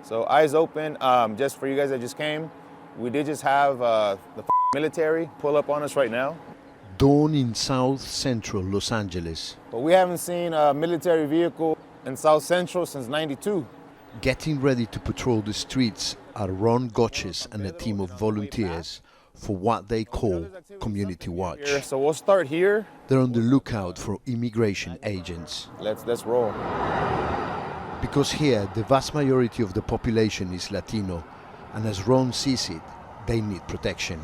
So eyes open, just for you guys that just came, we did just have the military pull up on us right now. Dawn in South Central Los Angeles. But we haven't seen a military vehicle in South Central since '92. Getting ready to patrol the streets are Ron Gotches and a team of volunteers for what they call Community Watch. So we'll start here. They're on the lookout for immigration agents. Let's roll. Because here, the vast majority of the population is Latino, and as Ron sees it, they need protection.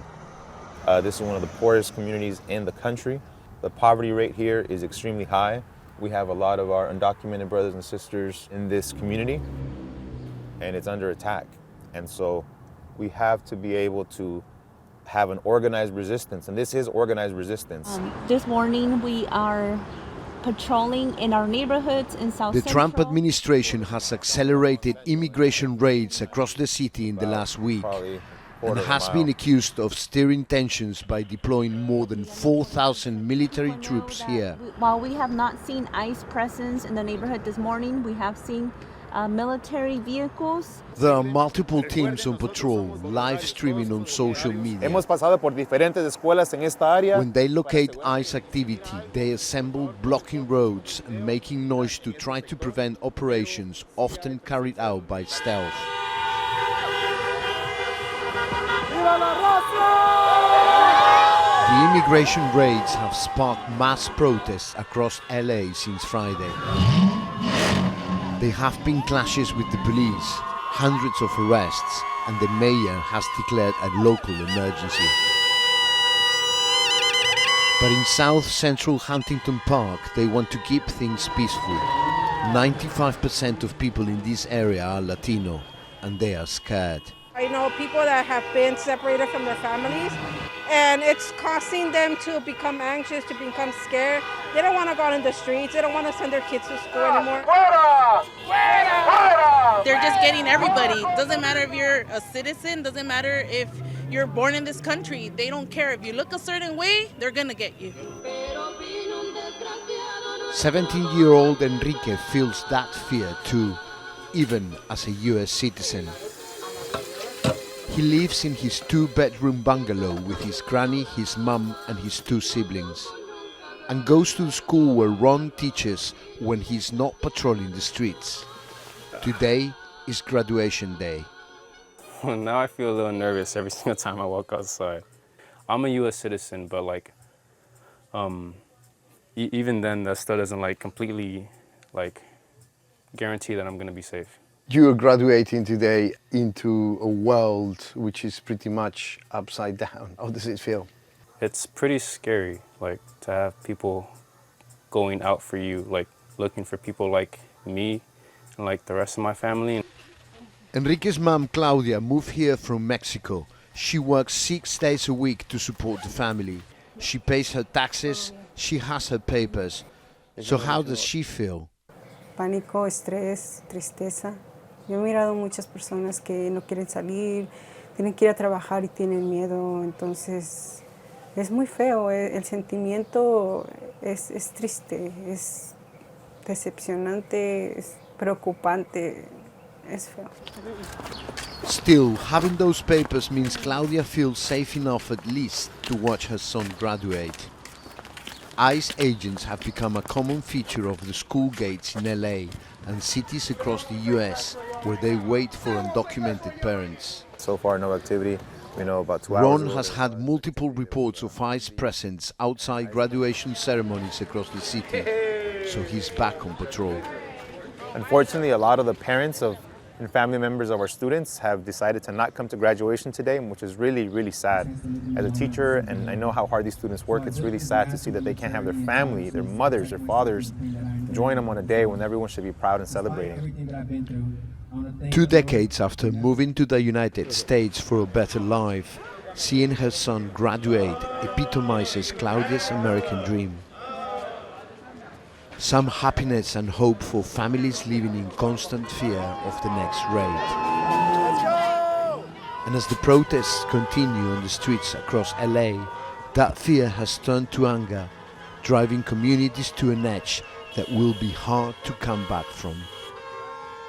This is one of the poorest communities in the country. The poverty rate here is extremely high. We have a lot of our undocumented brothers and sisters in this community, and it's under attack. And so we have to be able to have an organized resistance, and this is organized resistance. This morning we are patrolling in our neighborhoods in South Central. The Trump administration has accelerated immigration raids across the city in the last week and has been accused of stirring tensions by deploying more than 4,000 military troops here. While we have not seen ICE presence in the neighborhood this morning, we have seen military vehicles. There are multiple teams on patrol, live streaming on social media. Hemos pasado por diferentes escuelas en esta área. When they locate ICE activity, they assemble blocking roads and making noise to try to prevent operations often carried out by stealth. The immigration raids have sparked mass protests across LA since Friday. There have been clashes with the police, hundreds of arrests, and the mayor has declared a local emergency. But in South Central Huntington Park, they want to keep things peaceful. 95% of people in this area are Latino, and they are scared. I know people that have been separated from their families, and it's causing them to become anxious, to become scared. They don't want to go out in the streets. They don't want to send their kids to school anymore. They're just getting everybody. Doesn't matter if you're a citizen, doesn't matter if you're born in this country. They don't care. If you look a certain way, they're going to get you. 17-year-old Enrique feels that fear too, even as a US citizen. He lives in his 2-bedroom bungalow with his granny, his mum and his 2 siblings, and goes to the school where Ron teaches when he's not patrolling the streets. Today is graduation day. Well, now I feel a little nervous every single time I walk outside. I'm a US citizen, but even then that still doesn't completely guarantee that I'm gonna be safe. You are graduating today into a world which is pretty much upside down. How does it feel? It's pretty scary, to have people going out for you, looking for people like me and the rest of my family. Enrique's mom, Claudia, moved here from Mexico. She works 6 days a week to support the family. She pays her taxes, she has her papers. So how does she feel? Pánico, estrés, tristeza. Yo he mirado muchas personas que no quieren salir, tienen que ir a trabajar y tienen miedo, entonces es muy feo, el sentimiento es triste, es decepcionante, es preocupante, es feo. Still, having those papers means Claudia feels safe enough at least to watch her son graduate. ICE agents have become a common feature of the school gates in LA and cities across the US where they wait for undocumented parents. So far, no activity. We know about 2 hours. Ron has had multiple reports of ICE presence outside graduation ceremonies across the city, so he's back on patrol. Unfortunately, a lot of the parents and family members of our students have decided to not come to graduation today, which is really, really sad. As a teacher, and I know how hard these students work, it's really sad to see that they can't have their family, their mothers, their fathers, join them on a day when everyone should be proud and celebrating. 2 decades after moving to the United States for a better life, seeing her son graduate epitomizes Claudia's American dream. Some happiness and hope for families living in constant fear of the next raid. And as the protests continue on the streets across LA, that fear has turned to anger, driving communities to an edge that will be hard to come back from.